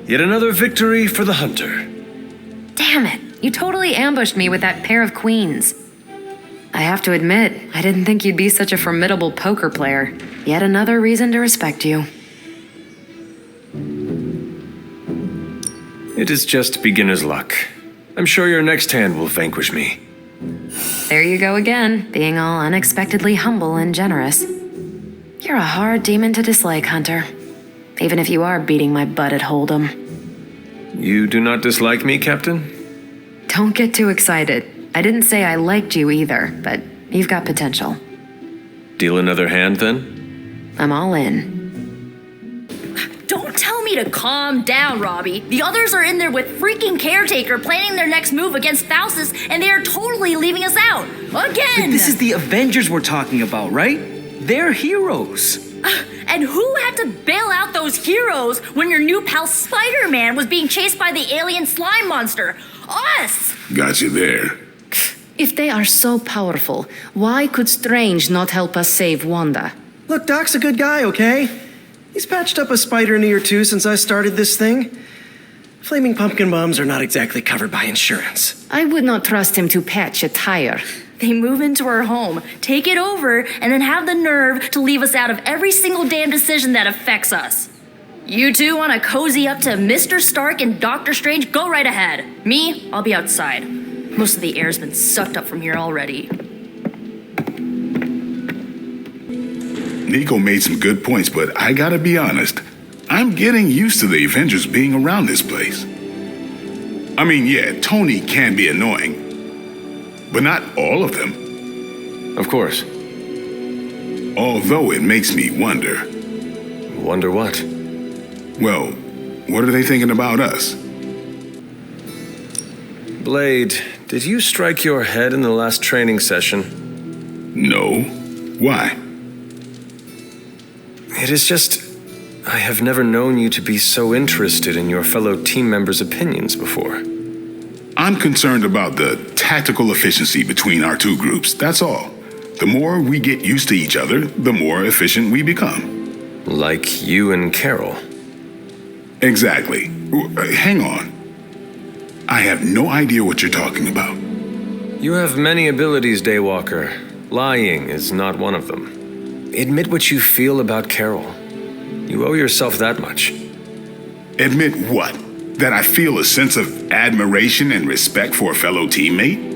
Yet another victory for the hunter. Damn it, you totally ambushed me with that pair of queens. I have to admit, I didn't think you'd be such a formidable poker player. Yet another reason to respect you. It is just beginner's luck. I'm sure your next hand will vanquish me. There you go again, being all unexpectedly humble and generous. You're a hard demon to dislike, Hunter. Even if you are beating my butt at Hold'em. You do not dislike me, Captain? Don't get too excited. I didn't say I liked you either, but you've got potential. Deal another hand, then? I'm all in. Don't tell me to calm down, Robbie. The others are in there with freaking Caretaker planning their next move against Faustus, and they are totally leaving us out. Again! But this is the Avengers we're talking about, right? They're heroes. And who had to bail out those heroes when your new pal Spider-Man was being chased by the alien slime monster? Us! Got you there. If they are so powerful, why could Strange not help us save Wanda? Look, Doc's a good guy, okay? He's patched up a spider knee or two since I started this thing. Flaming pumpkin bombs are not exactly covered by insurance. I would not trust him to patch a tire. They move into our home, take it over, and then have the nerve to leave us out of every single damn decision that affects us. You two want to cozy up to Mr. Stark and Doctor Strange? Go right ahead. Me, I'll be outside. Most of the air's been sucked up from here already. Nico made some good points, but I gotta be honest. I'm getting used to the Avengers being around this place. I mean, yeah, Tony can be annoying, but not all of them. Of course. Although it makes me wonder. Wonder what? Well, what are they thinking about us? Blade, did you strike your head in the last training session? No. Why? It is just... I have never known you to be so interested in your fellow team members' opinions before. I'm concerned about the tactical efficiency between our two groups, that's all. The more we get used to each other, the more efficient we become. Like you and Carol. Exactly. Hang on. I have no idea what you're talking about. You have many abilities, Daywalker. Lying is not one of them. Admit what you feel about Carol. You owe yourself that much. Admit what? That I feel a sense of admiration and respect for a fellow teammate?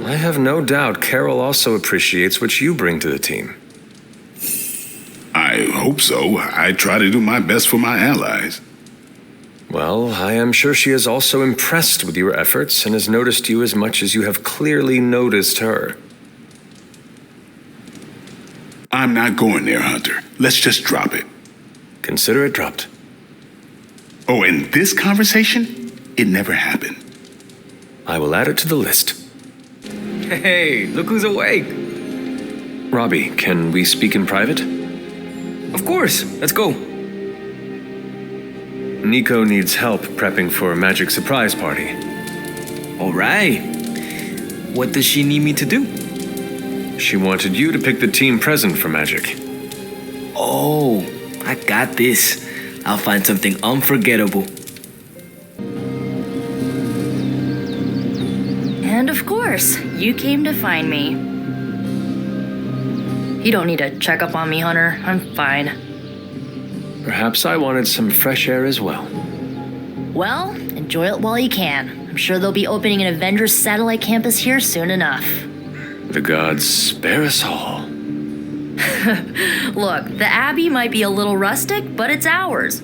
I have no doubt Carol also appreciates what you bring to the team. I hope so. I try to do my best for my allies. Well, I am sure she is also impressed with your efforts and has noticed you as much as you have clearly noticed her. I'm not going there, Hunter. Let's just drop it. Consider it dropped. Oh, and this conversation? It never happened. I will add it to the list. Hey, look who's awake. Robbie, can we speak in private? Of course, let's go. Nico needs help prepping for a magic surprise party. All right. What does she need me to do? She wanted you to pick the team present for magic. Oh, I got this. I'll find something unforgettable. And of course, you came to find me. You don't need to check up on me, Hunter. I'm fine. Perhaps I wanted some fresh air as well. Well, enjoy it while you can. I'm sure they'll be opening an Avengers satellite campus here soon enough. The gods spare us all. Look, the Abbey might be a little rustic, but it's ours.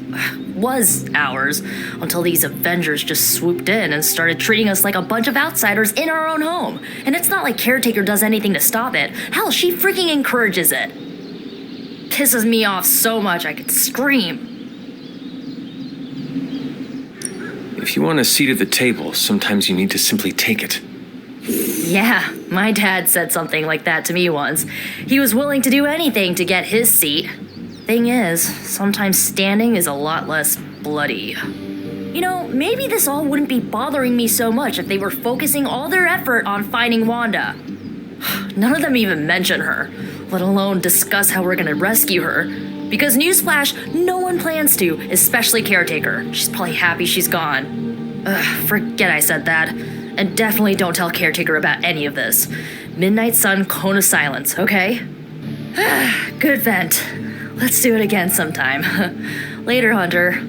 Was ours. Until these Avengers just swooped in and started treating us like a bunch of outsiders in our own home. And it's not like Caretaker does anything to stop it. Hell, she freaking encourages it. Pisses me off so much I could scream. If you want a seat at the table, sometimes you need to simply take it. Yeah, my dad said something like that to me once. He was willing to do anything to get his seat. Thing is, sometimes standing is a lot less bloody. You know, maybe this all wouldn't be bothering me so much if they were focusing all their effort on finding Wanda. None of them even mention her. let alone discuss how we're gonna rescue her. Because newsflash, no one plans to, especially Caretaker. She's probably happy she's gone. Ugh, forget I said that. And definitely don't tell Caretaker about any of this. Midnight Sun, Cone of Silence, okay? Good vent. Let's do it again sometime. Later, Hunter.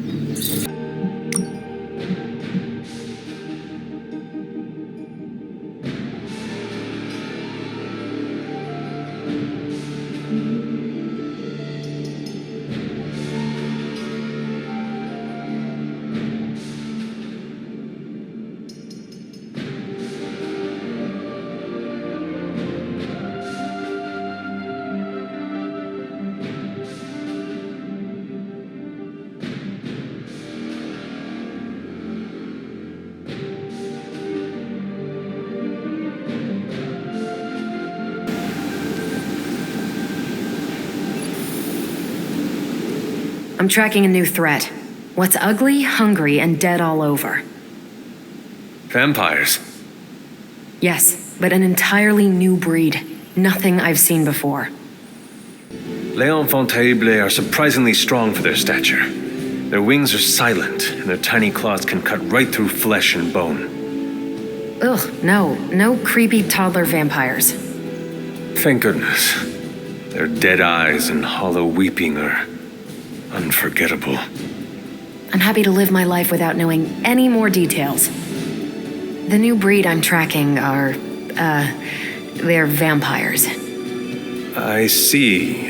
I'm tracking a new threat. What's ugly, hungry, and dead all over. Vampires. Yes, but an entirely new breed. Nothing I've seen before. Les enfants terribles are surprisingly strong for their stature. Their wings are silent, and their tiny claws can cut right through flesh and bone. Ugh, no creepy toddler vampires. Thank goodness. Their dead eyes and hollow weeping are unforgettable. I'm happy to live my life without knowing any more details. The new breed I'm tracking are, they're vampires. I see.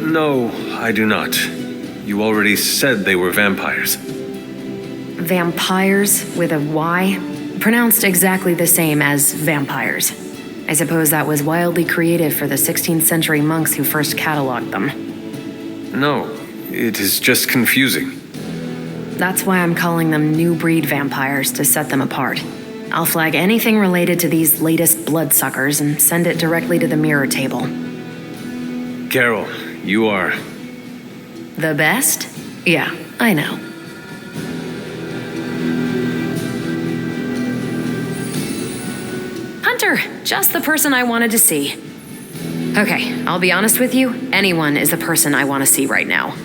No, I do not. You already said they were vampires. Vampires with a Y? Pronounced exactly the same as vampires. I suppose that was wildly creative for the 16th century monks who first cataloged them. No, it is just confusing. That's why I'm calling them new breed vampires to set them apart. I'll flag anything related to these latest bloodsuckers and send it directly to the mirror table. Carol, you are... The best? Yeah, I know. Hunter, just the person I wanted to see. Okay, I'll be honest with you, anyone is the person I want to see right now.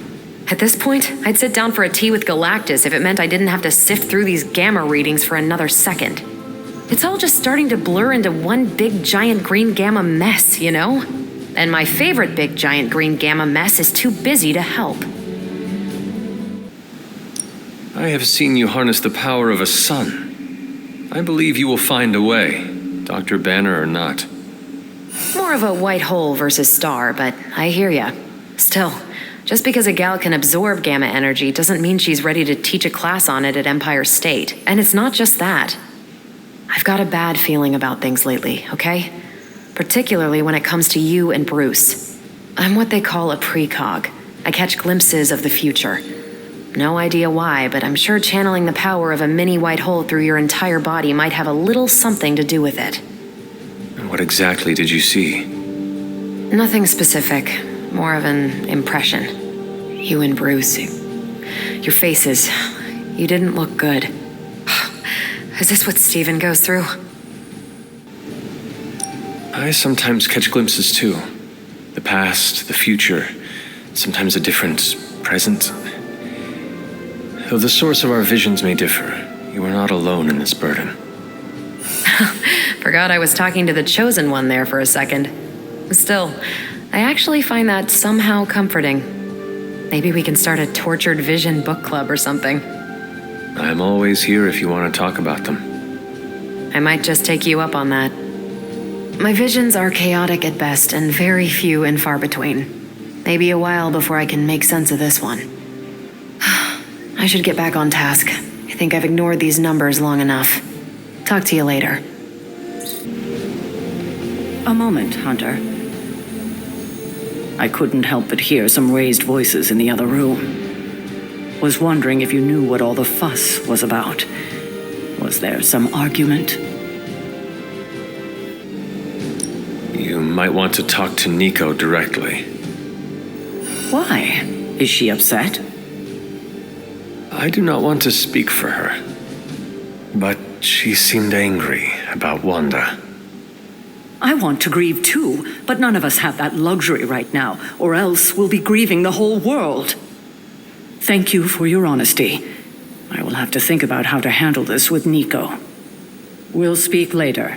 At this point, I'd sit down for a tea with Galactus if it meant I didn't have to sift through these gamma readings for another second. It's all just starting to blur into one big giant green gamma mess, you know? And my favorite big giant green gamma mess is too busy to help. I have seen you harness the power of a sun. I believe you will find a way, Dr. Banner or not. More of a white hole versus star, but I hear ya. Still, just because a gal can absorb gamma energy doesn't mean she's ready to teach a class on it at Empire State. And it's not just that. I've got a bad feeling about things lately, okay? Particularly when it comes to you and Bruce. I'm what they call a precog. I catch glimpses of the future. No idea why, but I'm sure channeling the power of a mini white hole through your entire body might have a little something to do with it. What exactly did you see? Nothing specific. More of an impression. You and Bruce. Your faces. You didn't look good. Is this what Steven goes through? I sometimes catch glimpses too. The past, the future, sometimes a different present. Though the source of our visions may differ, you are not alone in this burden. Forgot I was talking to the chosen one there for a second. Still, I actually find that somehow comforting. Maybe we can start a tortured vision book club or something. I'm always here if you want to talk about them. I might just take you up on that. My visions are chaotic at best and very few and far between. Maybe a while before I can make sense of this one. I should get back on task. I think I've ignored these numbers long enough. Talk to you later. A moment, Hunter. I couldn't help but hear some raised voices in the other room. Was wondering if you knew what all the fuss was about. Was there some argument? You might want to talk to Nico directly. Why? Is she upset? I do not want to speak for her, but she seemed angry about Wanda. I want to grieve too, but none of us have that luxury right now, or else we'll be grieving the whole world. Thank you for your honesty. I will have to think about how to handle this with Nico. We'll speak later.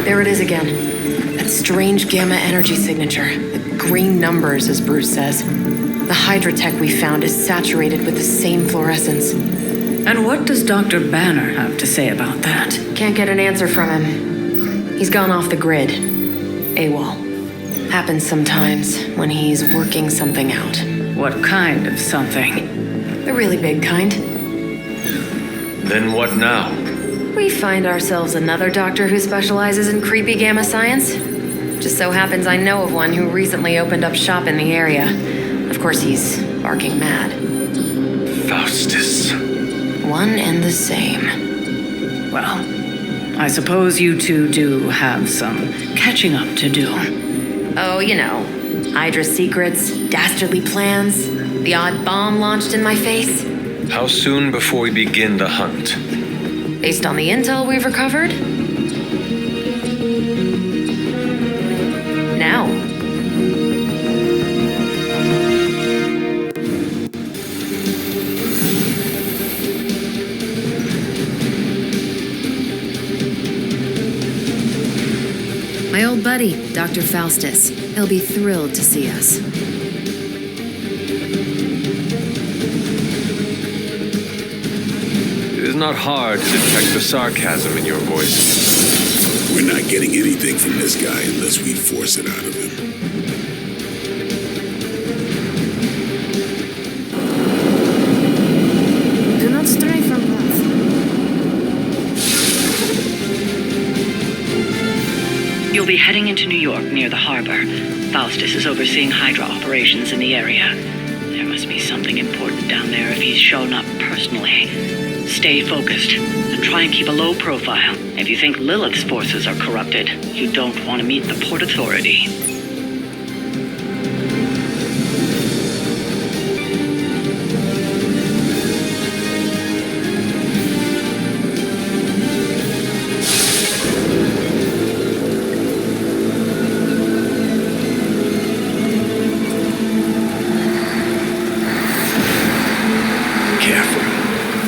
There it is again. That strange gamma energy signature. The green numbers, as Bruce says. The Hydratech we found is saturated with the same fluorescence. And what does Dr. Banner have to say about that? Can't get an answer from him. He's gone off the grid. AWOL. Happens sometimes when he's working something out. What kind of something? The really big kind. Then what now? We find ourselves another doctor who specializes in creepy gamma science. Just so happens I know of one who recently opened up shop in the area. Of course, he's barking mad. Faustus. One and the same. Well, I suppose you two do have some catching up to do. Oh, you know, Hydra secrets, dastardly plans, the odd bomb launched in my face. How soon before we begin the hunt? Based on the intel we've recovered? Now. My old buddy, Dr. Faustus. He'll be thrilled to see us. It is not hard to detect the sarcasm in your voice. We're not getting anything from this guy unless we force it out of him. Do not stray from path. You'll be heading into New York near the harbor. Faustus is overseeing Hydra operations in the area. There must be something important down there if he's shown up personally. Stay focused and try and keep a low profile. If you think Lilith's forces are corrupted, you don't want to meet the Port Authority.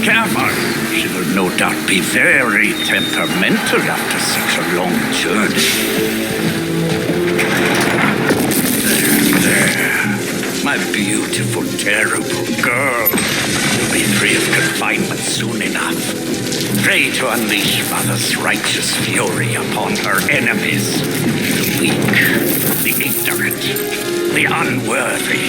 Careful. She will no doubt be very temperamental after such a long journey. There. My beautiful, terrible girl. You'll be free of confinement soon enough. Pray to unleash Mother's righteous fury upon her enemies. The weak, the ignorant, the unworthy.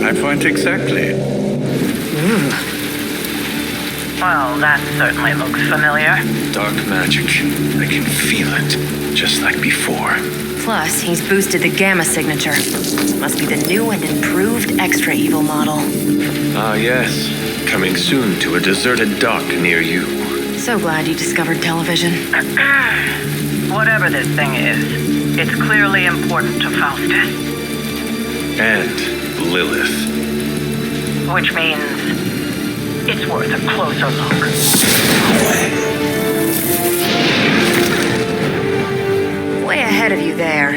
My point exactly. Well, that certainly looks familiar. Dark magic. I can feel it, just like before. Plus, he's boosted the gamma signature. Must be the new and improved extra evil model. Ah, yes. Coming soon to a deserted dock near you. So glad you discovered television. Whatever this thing is, it's clearly important to Faustus. And Lilith. Which means it's worth a closer look. Way ahead of you there.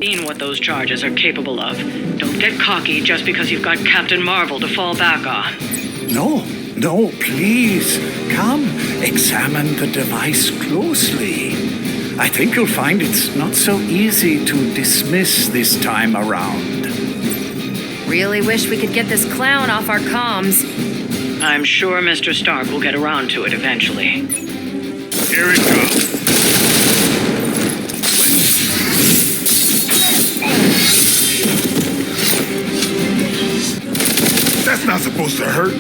Seen what those charges are capable of. Don't get cocky just because you've got Captain Marvel to fall back on. No, please. Come, examine the device closely. I think you'll find it's not so easy to dismiss this time around. Really wish we could get this clown off our comms. I'm sure Mr. Stark will get around to it eventually. Here it comes. That's not supposed to hurt.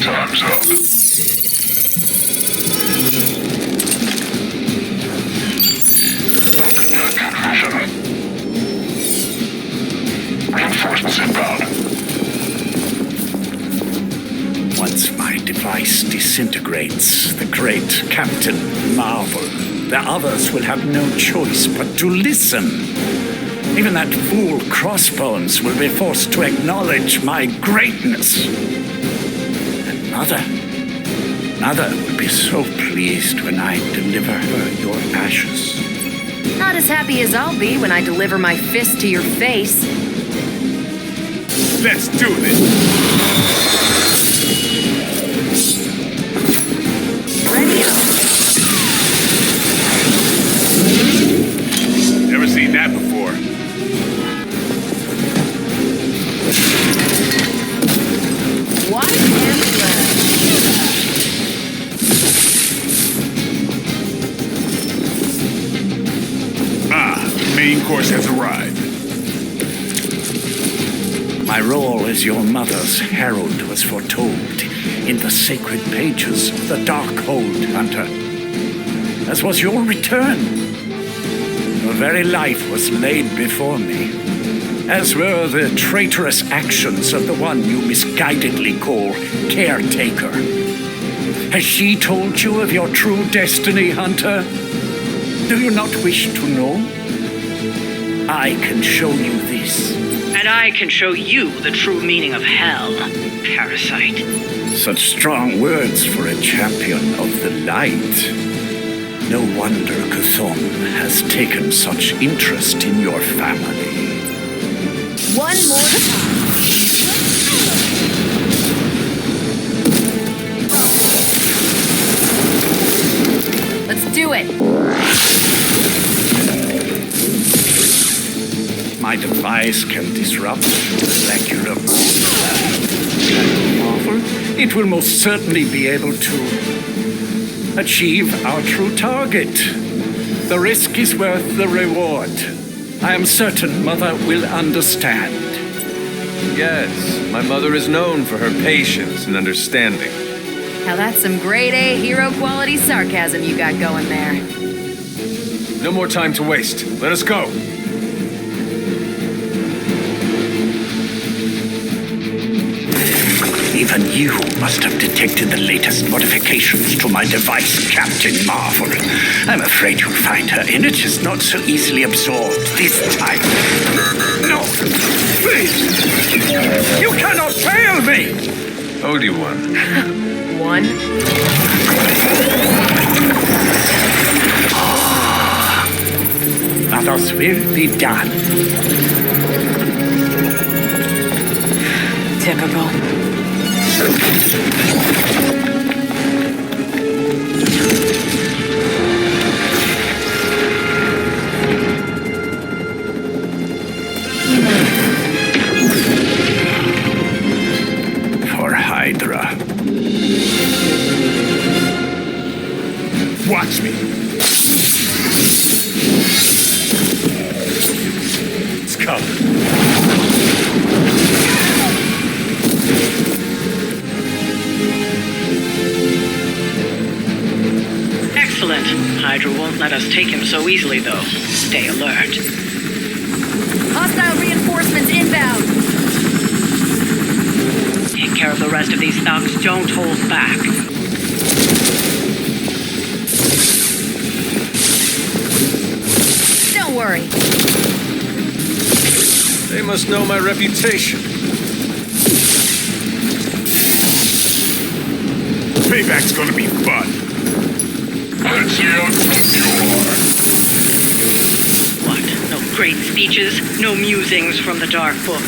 Time's up. Reinforcements inbound. Once my device disintegrates, the great Captain Marvel, the others will have no choice but to listen. Even that fool Crossbones will be forced to acknowledge my greatness. And Mother will be so pleased when I deliver her your ashes. Not as happy as I'll be when I deliver my fist to your face. Let's do this. Ready up. Never seen that before. Watch and learn. Main course has arrived. My role as your mother's herald was foretold in the sacred pages of the Darkhold, Hunter. As was your return. Your very life was laid before me, as were the traitorous actions of the one you misguidedly call Caretaker. Has she told you of your true destiny, Hunter? Do you not wish to know? I can show you this. And I can show you the true meaning of hell, parasite. Such strong words for a champion of the light. No wonder Cthulhu has taken such interest in your family. One more time. Let's do it. My device can disrupt molecular Marvel. It will most certainly be able to achieve our true target. The risk is worth the reward. I am certain Mother will understand. Yes, my mother is known for her patience and understanding. Now that's some grade A hero quality sarcasm you got going there. No more time to waste. Let us go. Even you must have detected the latest modifications to my device, Captain Marvel. I'm afraid you'll find her energies not so easily absorbed this time. No, please! You cannot fail me! Only one. One. Others will be done. Typical. For Hydra. Watch me. It's coming. Excellent. Hydra won't let us take him so easily, though. Stay alert. Hostile reinforcements inbound. Take care of the rest of these thugs. Don't hold back. Don't worry. They must know my reputation. Payback's gonna be fun. Let's see how tough you are. What? No great speeches? No musings from the Dark Book?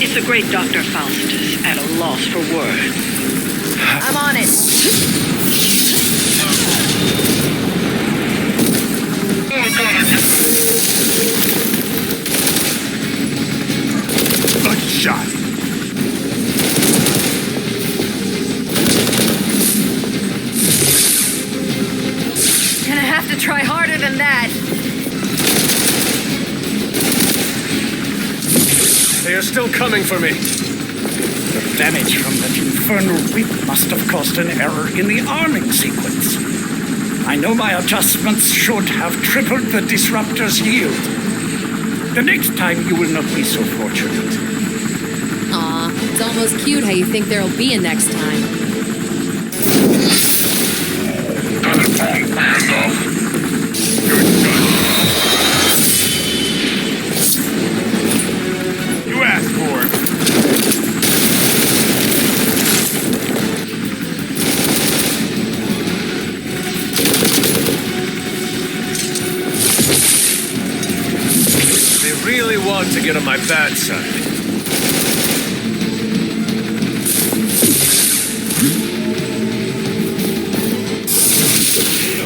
Is the great Dr. Faustus at a loss for words? I'm on it. A shot. Gonna have to try harder than that. They are still coming for me. The damage from that infernal whip must have caused an error in the arming sequence. I know my adjustments should have tripled the disruptor's yield. The next time you will not be so fortunate. Aw, it's almost cute how you think there'll be a next time. Hands off. Good shot. You asked for it. They really want to get on my bad side.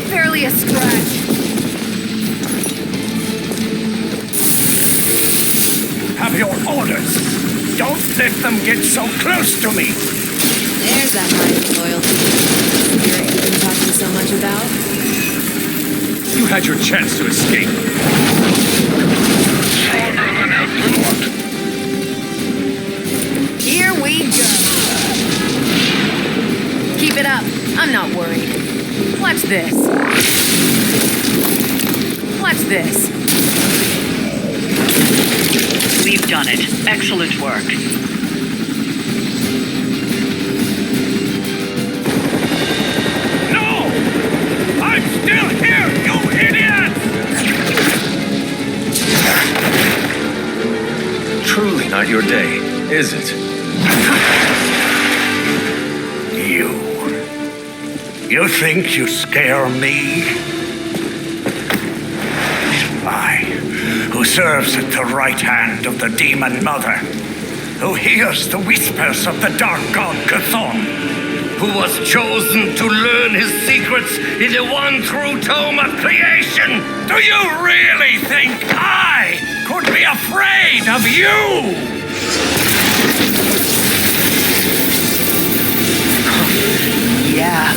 Barely a scratch. Have your orders. Don't let them get so close to me. There's that mighty loyalty spirit you've been talking so much about. You had your chance to escape. Here we go. Keep it up. I'm not worried. Watch this. Watch this. We've done it. Excellent work. No! I'm still here, you idiots! Truly not your day, is it? You think you scare me? I, who serves at the right hand of the demon mother, who hears the whispers of the dark god Chthon, who was chosen to learn his secrets in the one true tome of creation. Do you really think I could be afraid of you? Yeah.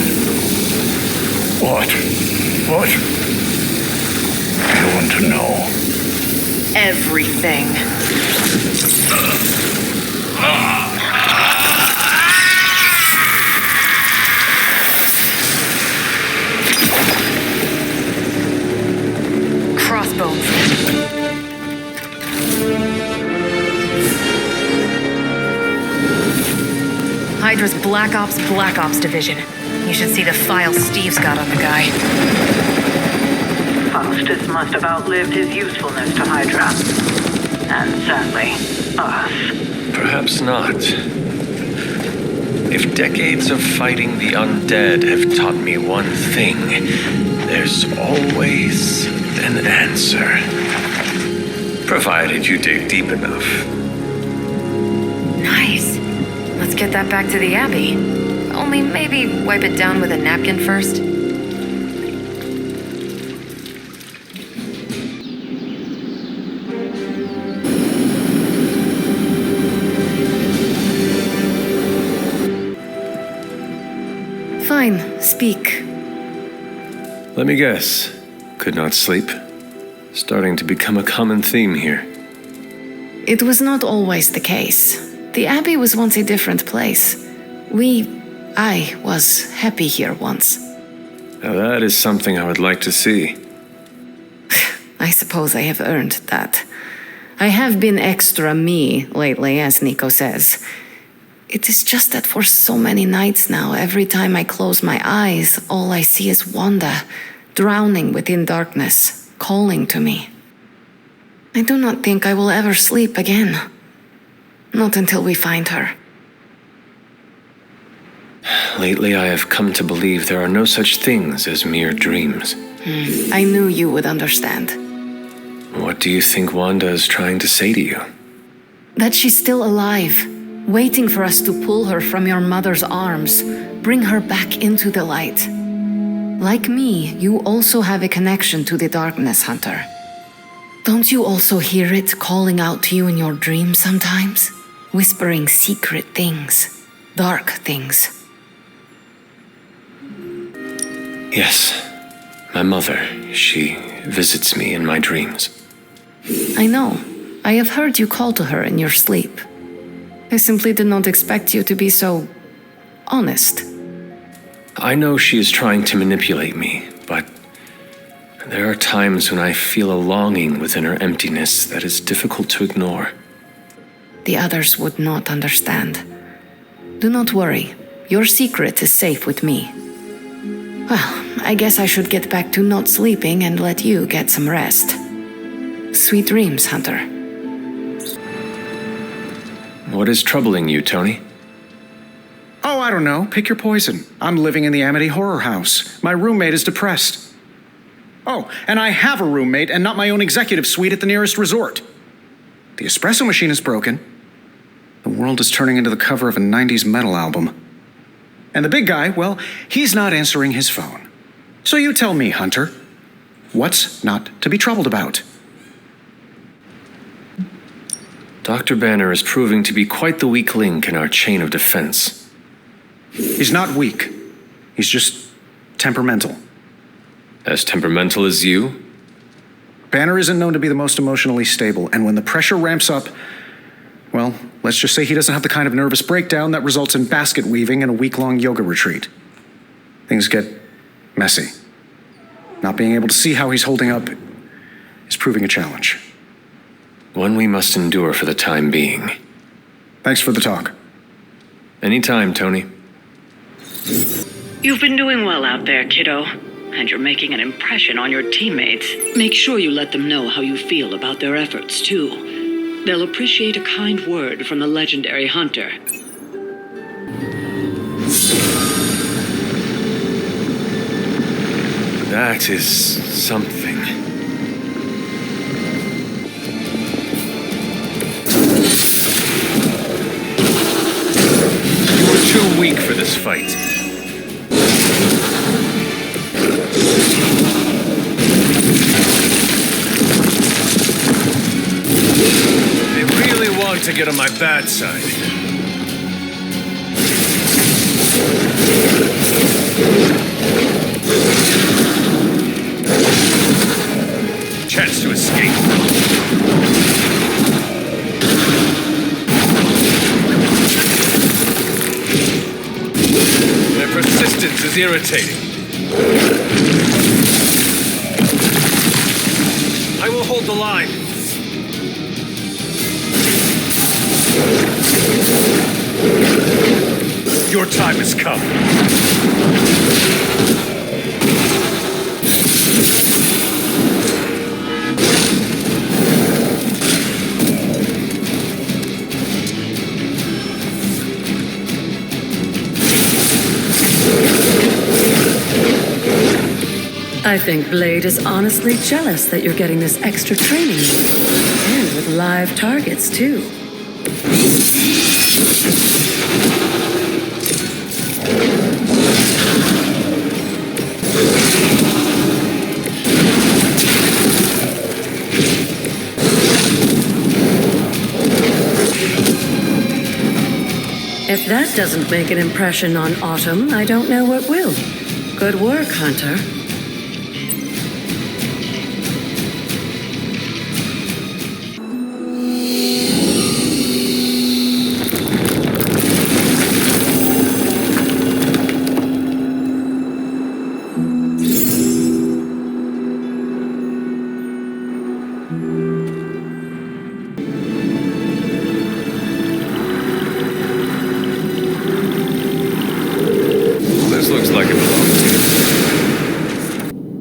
What? What? I want to know. Everything. Crossbones. Hydra's Black Ops Division. You should see the file Steve's got on the guy. Faustus must have outlived his usefulness to Hydra. And sadly, us. Perhaps not. If decades of fighting the undead have taught me one thing, there's always an answer. Provided you dig deep enough. Nice. Let's get that back to the Abbey. Only maybe wipe it down with a napkin first. Fine, speak. Let me guess. Could not sleep? Starting to become a common theme here. It was not always the case. The Abbey was once a different place. I was happy here once. Now that is something I would like to see. I suppose I have earned that. I have been extra me lately, as Nico says. It is just that for so many nights now, every time I close my eyes, all I see is Wanda, drowning within darkness, calling to me. I do not think I will ever sleep again. Not until we find her. Lately, I have come to believe there are no such things as mere dreams. I knew you would understand. What do you think Wanda is trying to say to you? That she's still alive, waiting for us to pull her from your mother's arms, bring her back into the light. Like me, you also have a connection to the darkness, Hunter. Don't you also hear it calling out to you in your dreams sometimes? Whispering secret things, dark things. Yes. My mother, she visits me in my dreams. I know. I have heard you call to her in your sleep. I simply did not expect you to be so honest. I know she is trying to manipulate me, but there are times when I feel a longing within her emptiness that is difficult to ignore. The others would not understand. Do not worry. Your secret is safe with me. Well, I guess I should get back to not sleeping and let you get some rest. Sweet dreams, Hunter. What is troubling you, Tony? Oh, I don't know. Pick your poison. I'm living in the Amity Horror House. My roommate is depressed. Oh, and I have a roommate and not my own executive suite at the nearest resort. The espresso machine is broken. The world is turning into the cover of a 90s metal album. And the big guy, well, he's not answering his phone. So you tell me, Hunter, what's not to be troubled about? Dr. Banner is proving to be quite the weak link in our chain of defense. He's not weak. He's just temperamental. As temperamental as you? Banner isn't known to be the most emotionally stable, and when the pressure ramps up, well, let's just say he doesn't have the kind of nervous breakdown that results in basket weaving and a week-long yoga retreat. Things get messy. Not being able to see how he's holding up is proving a challenge. One we must endure for the time being. Thanks for the talk. Anytime, Tony. You've been doing well out there, kiddo. And you're making an impression on your teammates. Make sure you let them know how you feel about their efforts, too. They'll appreciate a kind word from the legendary hunter. That is something. You are too weak for this fight. They really want to get on my bad side. Chance to escape. Their persistence is irritating. I will hold the line. Your time has come. I think Blade is honestly jealous that you're getting this extra training. And with live targets, too. If that doesn't make an impression on Autumn, I don't know what will. Good work, Hunter.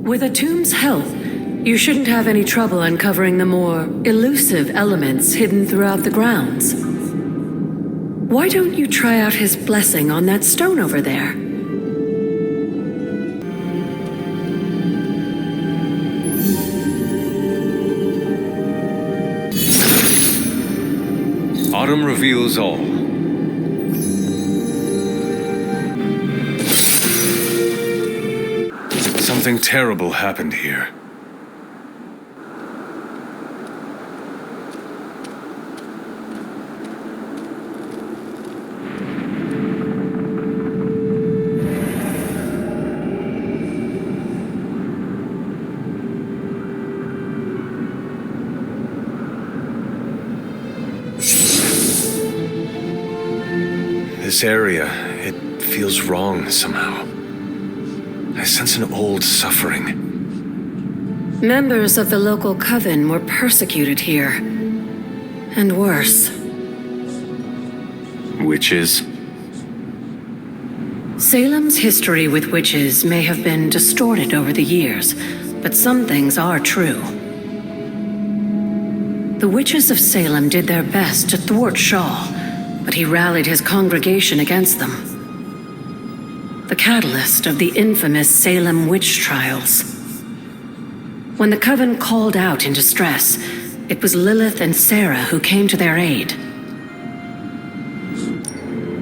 With a tomb's help, you shouldn't have any trouble uncovering the more elusive elements hidden throughout the grounds. Why don't you try out his blessing on that stone over there? Autumn reveals all. Something terrible happened here. This area, it feels wrong somehow. I sense an old suffering. Members of the local coven were persecuted here. And worse. Witches? Salem's history with witches may have been distorted over the years, but some things are true. The witches of Salem did their best to thwart Shaw, but he rallied his congregation against them. The catalyst of the infamous Salem witch trials. When the Coven called out in distress, it was Lilith and Sarah who came to their aid.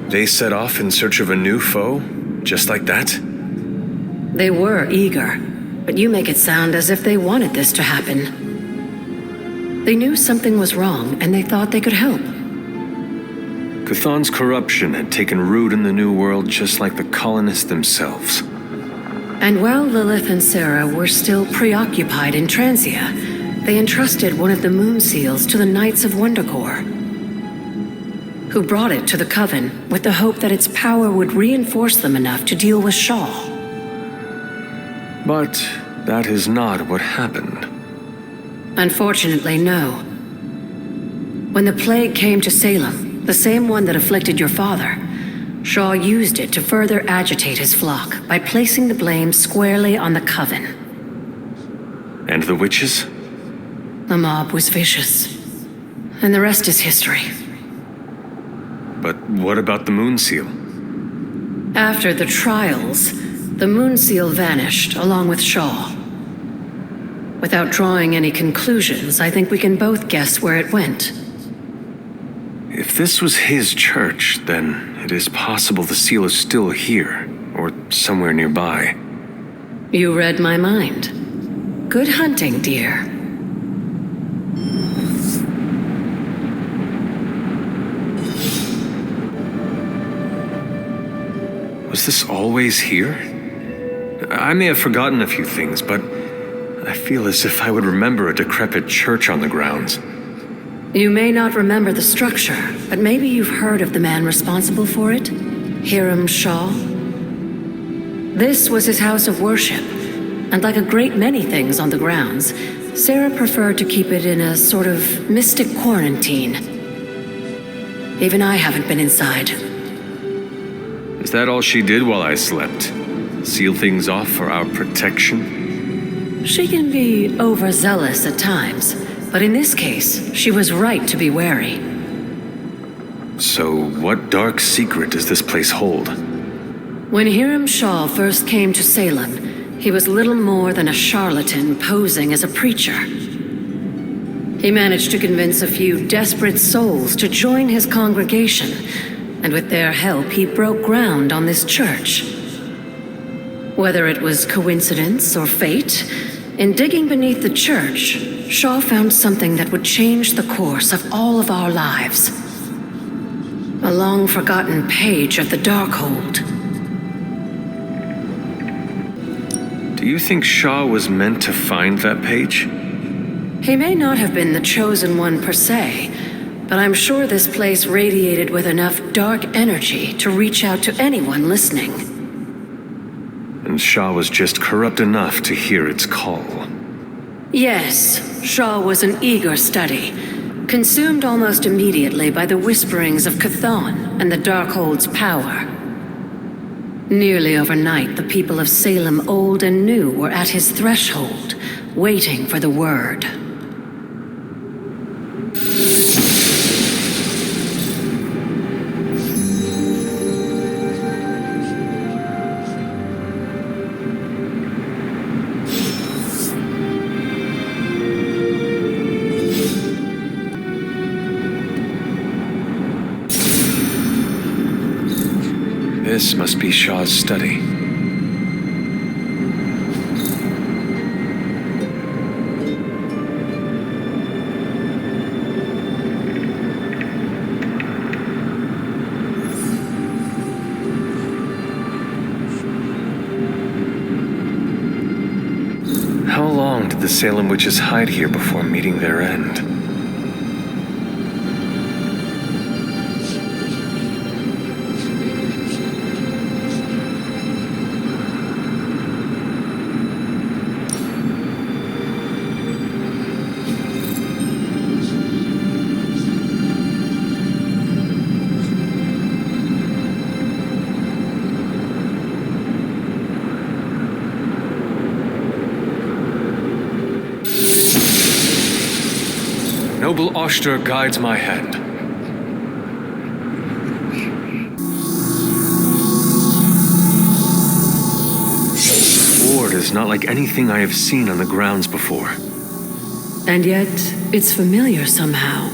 They set off in search of a new foe, just like that? They were eager, but you make it sound as if they wanted this to happen. They knew something was wrong, and they thought they could help. Chthon's corruption had taken root in the New World just like the colonists themselves. And while Lilith and Sarah were still preoccupied in Transia, they entrusted one of the moon seals to the Knights of Wondercore, who brought it to the Coven with the hope that its power would reinforce them enough to deal with Shaw. But that is not what happened. Unfortunately, no. When the plague came to Salem, the same one that afflicted your father, Shaw used it to further agitate his flock by placing the blame squarely on the Coven. And the witches? The mob was vicious, and the rest is history. But what about the moon seal? After the trials, the moon seal vanished along with Shaw. Without drawing any conclusions, I think we can both guess where it went. If this was his church, then it is possible the seal is still here, or somewhere nearby. You read my mind. Good hunting, dear. Was this always here? I may have forgotten a few things, but I feel as if I would remember a decrepit church on the grounds. You may not remember the structure, but maybe you've heard of the man responsible for it? Hiram Shaw? This was his house of worship, and like a great many things on the grounds, Sarah preferred to keep it in a sort of mystic quarantine. Even I haven't been inside. Is that all she did while I slept? Seal things off for our protection? She can be overzealous at times, but in this case, she was right to be wary. So, what dark secret does this place hold? When Hiram Shaw first came to Salem, he was little more than a charlatan posing as a preacher. He managed to convince a few desperate souls to join his congregation, and with their help, he broke ground on this church. Whether it was coincidence or fate, in digging beneath the church, Shaw found something that would change the course of all of our lives. A long-forgotten page of the Darkhold. Do you think Shaw was meant to find that page? He may not have been the chosen one per se, but I'm sure this place radiated with enough dark energy to reach out to anyone listening. And Shaw was just corrupt enough to hear its call. Yes, Shaw was an eager study, consumed almost immediately by the whisperings of Chthon and the Darkhold's power. Nearly overnight, the people of Salem, old and new, were at his threshold, waiting for the word. This must be Shaw's study. How long did the Salem witches hide here before meeting their end? Noble Oster guides my hand. The ward is not like anything I have seen on the grounds before. And yet, it's familiar somehow.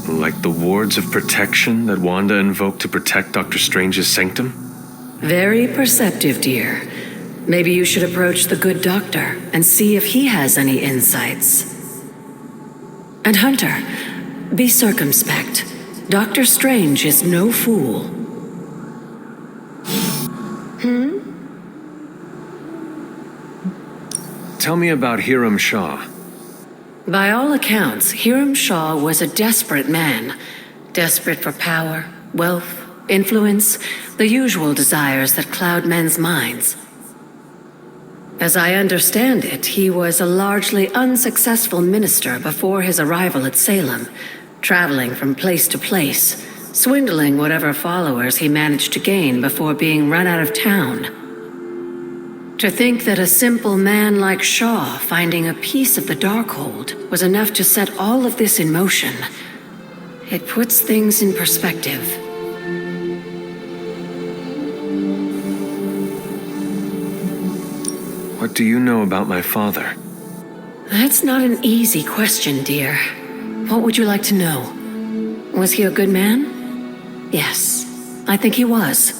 Like the wards of protection that Wanda invoked to protect Dr. Strange's sanctum? Very perceptive, dear. Maybe you should approach the good doctor and see if he has any insights. And Hunter, be circumspect. Dr. Strange is no fool. Tell me about Hiram Shah. By all accounts, Hiram Shah was a desperate man. Desperate for power, wealth, influence, the usual desires that cloud men's minds. As I understand it, he was a largely unsuccessful minister before his arrival at Salem, traveling from place to place, swindling whatever followers he managed to gain before being run out of town. To think that a simple man like Shaw finding a piece of the Darkhold was enough to set all of this in motion, it puts things in perspective. What do you know about my father? That's not an easy question, dear. What would you like to know? Was he a good man? Yes, I think he was.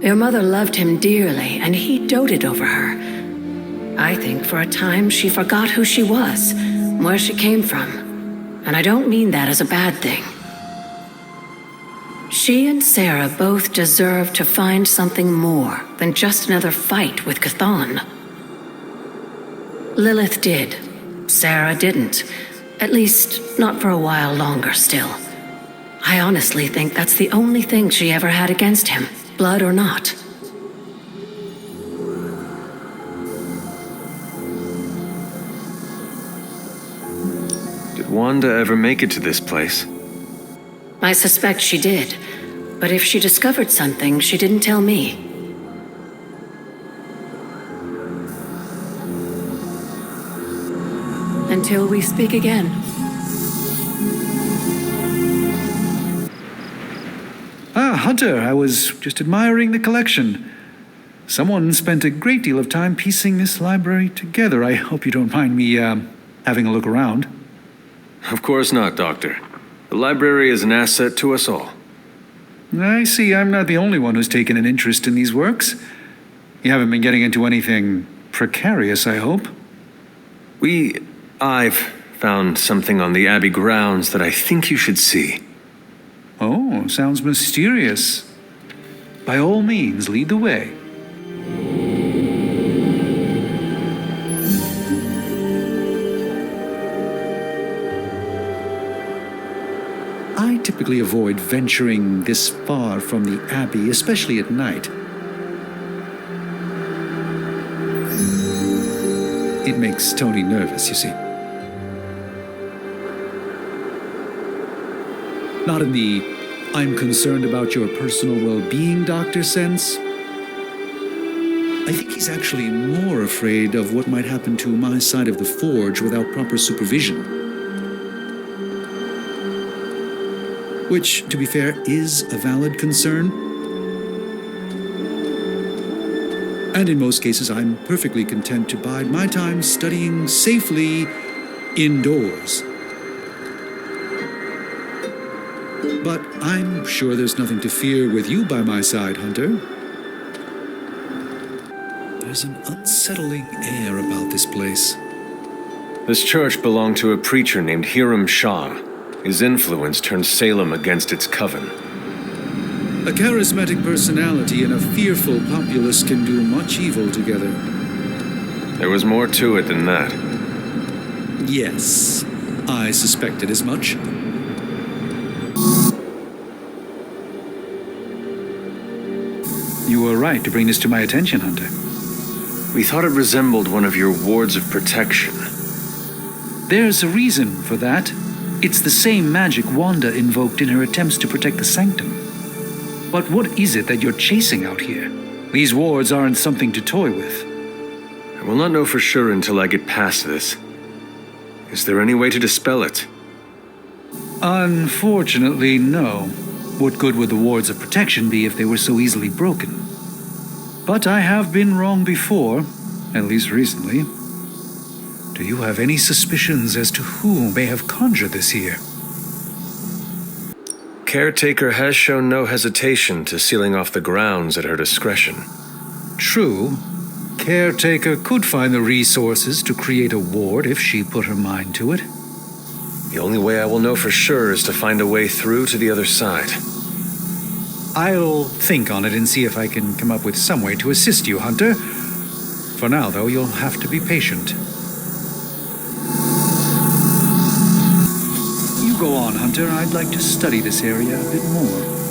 Your mother loved him dearly, and he doted over her. I think for a time she forgot who she was, where she came from. And I don't mean that as a bad thing. She and Sarah both deserve to find something more than just another fight with Chthon. Lilith did. Sarah didn't. At least, not for a while longer still. I honestly think that's the only thing she ever had against him, blood or not. Did Wanda ever make it to this place? I suspect she did, but if she discovered something, she didn't tell me. Until we speak again. Ah, Hunter, I was just admiring the collection. Someone spent a great deal of time piecing this library together. I hope you don't mind me, having a look around. Of course not, Doctor. The library is an asset to us all. I see I'm not the only one who's taken an interest in these works. You haven't been getting into anything precarious, I hope? I've found something on the Abbey grounds that I think you should see. Oh, sounds mysterious. By all means, lead the way. I typically avoid venturing this far from the Abbey, especially at night. It makes Tony nervous, you see. Not in the I'm concerned about your personal well-being, Doctor sense. I think he's actually more afraid of what might happen to my side of the forge without proper supervision. Which, to be fair, is a valid concern. And in most cases, I'm perfectly content to bide my time studying safely indoors. But I'm sure there's nothing to fear with you by my side, Hunter. There's an unsettling air about this place. This church belonged to a preacher named Hiram Shah. His influence turned Salem against its coven. A charismatic personality and a fearful populace can do much evil together. There was more to it than that. Yes, I suspected as much. You were right to bring this to my attention, Hunter. We thought it resembled one of your wards of protection. There's a reason for that. It's the same magic Wanda invoked in her attempts to protect the sanctum. But what is it that you're chasing out here? These wards aren't something to toy with. I will not know for sure until I get past this. Is there any way to dispel it? Unfortunately, no. What good would the wards of protection be if they were so easily broken? But I have been wrong before, at least recently. Do you have any suspicions as to who may have conjured this here? Caretaker has shown no hesitation to sealing off the grounds at her discretion. True. Caretaker could find the resources to create a ward if she put her mind to it. The only way I will know for sure is to find a way through to the other side. I'll think on it and see if I can come up with some way to assist you, Hunter. For now, though, you'll have to be patient. You go on, Hunter. I'd like to study this area a bit more.